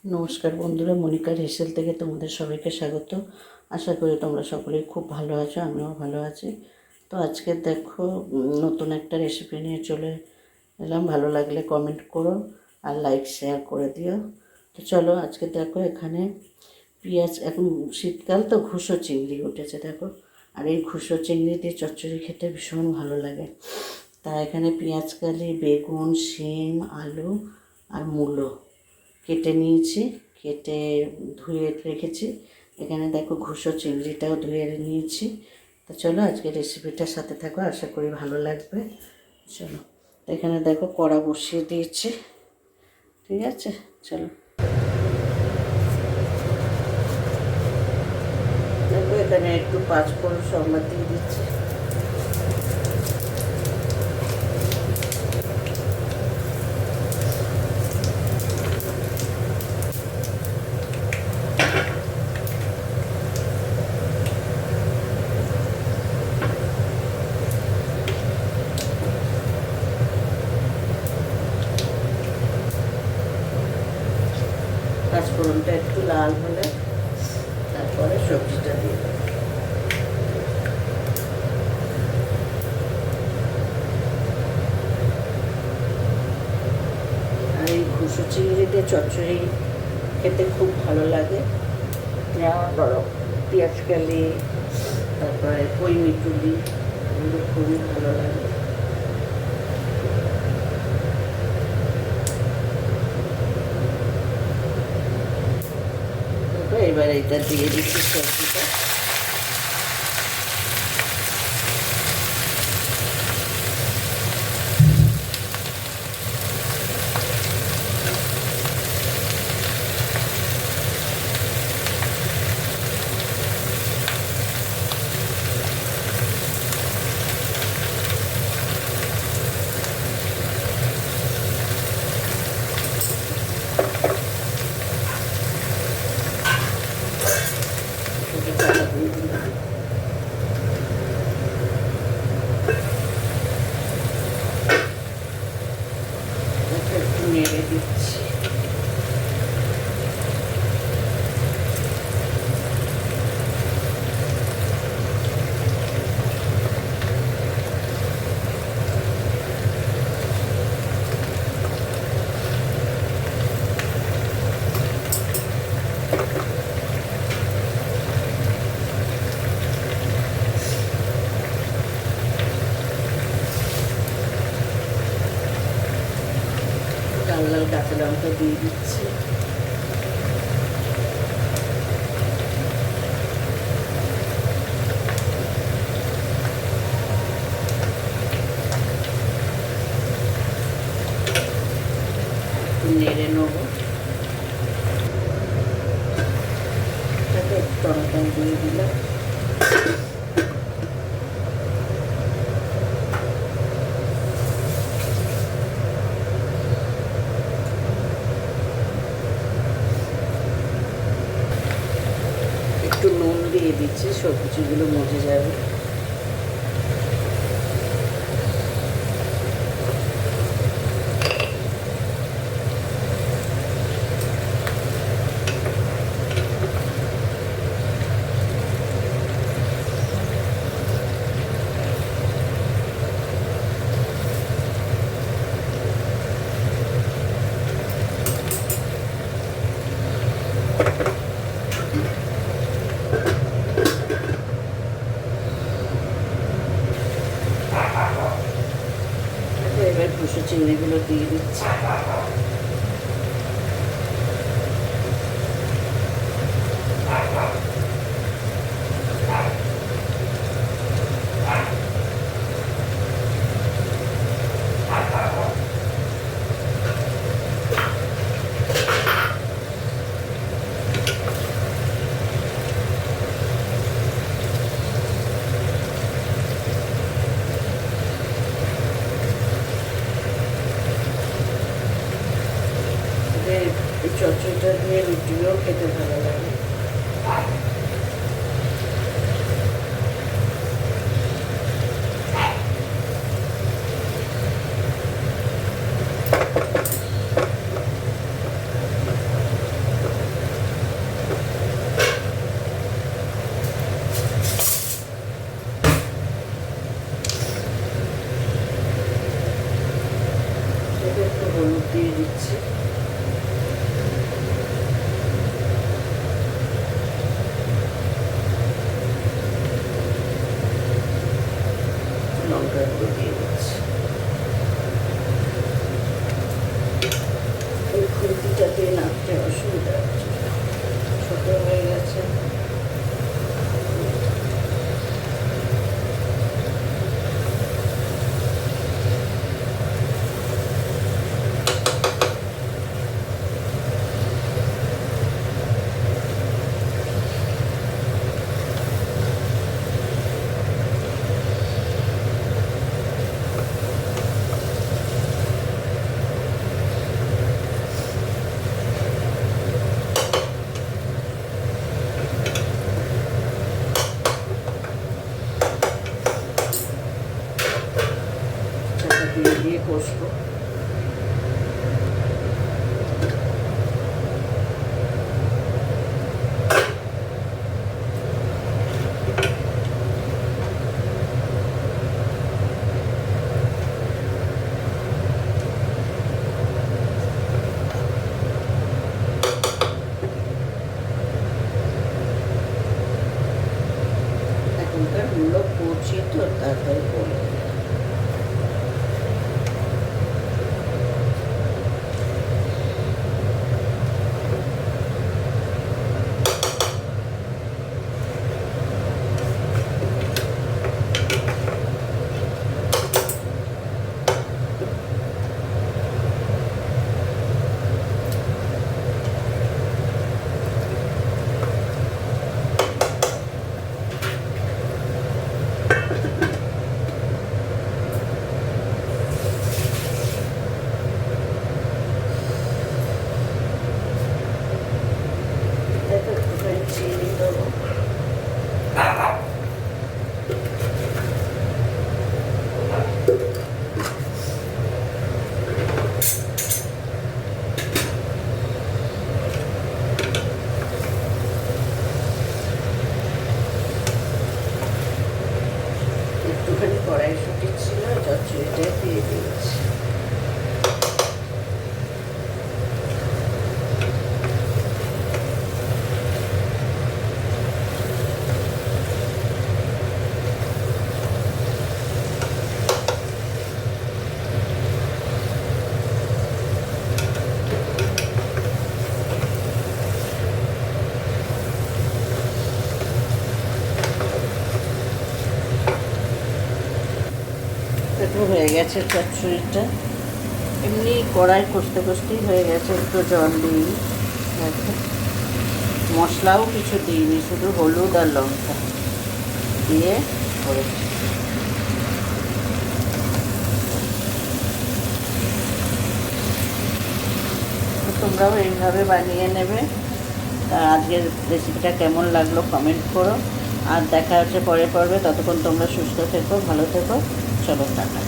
নমস্কার বন্ধুরা, মনিকার হেসেল থেকে তোমাদের সবাইকে স্বাগত। আশা করি তোমরা সকলেই খুব ভালো আছো, আমিও ভালো আছি। তো আজকে দেখো নতুন একটা রেসিপি নিয়ে চলে এলাম। ভালো লাগলে কমেন্ট করো আর লাইক শেয়ার করে দিও। তো চলো আজকে দেখো এখানে পেঁয়াজ, এখন শীতকাল তো ঘুসো চিংড়ি উঠেছে দেখো। আর এই ঘুসো চিংড়ি দিয়ে চচ্চড়ি খেতে ভীষণ ভালো লাগে। তা এখানে পেঁয়াজকালি, বেগুন, শিম, আলু আর মূলো কেটে নিয়েছি, কেটে ধুয়ে রেখেছি। এখানে দেখো ঘুসো চিংড়িটাও ধুয়ে নিয়েছি। তো চলো আজকে রেসিপিটার সাথে থাকো, আশা করি ভালো লাগবে। চলো, তো এখানে দেখো কড়া বসিয়ে দিয়েছি, ঠিক আছে। চলো দেখো এখানে একটু 5 ফোড়ন সম্বাদ দিয়ে দিচ্ছি। পাঁচফোড়নটা একটু লাল হলে তারপরে সবজিটা দিয়ে দেবো। আর এই ঘুসো চিংড়ি দিয়ে চচ্চড়ি খেতে খুব ভালো লাগে। যেমন ধরো পেঁয়াজকালি, তারপরে পই মিটুলি, এগুলো খুবই ভালো লাগে। এবার এটা দিয়ে দিচ্ছি সবজিটা। নেড়ে দিচ্ছি। লাল লাল কাঁচা লঙ্কা দিয়ে দিচ্ছি। নেড়ে নেবো, টমেটো দিয়ে দিলাম। একটু নুন দিয়ে দিচ্ছি, সবজিগুলো মজে যাবে। এবার ঘুসো চিংড়িগুলো দিয়ে দিচ্ছি। এই চচ্চড়িটা দিয়ে রুটিও খেতে ভালো লাগে। বসবো। এখনকার লোক করছি তো তাড়াতাড়ি বলে চিনি দেবো। একটুখানি কড়াইশুঁটি ছিল, চচ্চড়িটা দিয়ে দিয়েছি। একটু হয়ে গেছে চচ্চড়িটা, এমনি কড়াই কষতে কষতেই হয়ে গেছে, একটু জল দিই। মশলাও কিছু দিইনি, শুধু হলুদ আর লঙ্কা দিয়ে করেছি। তোমরাও এইভাবে বানিয়ে নেবে। আজকের রেসিপিটা কেমন লাগলো কমেন্ট করো, আর দেখা হচ্ছে পরের পর্বে। ততক্ষণ তোমরা সুস্থ থেকো, ভালো থেকো। চলো টাটা।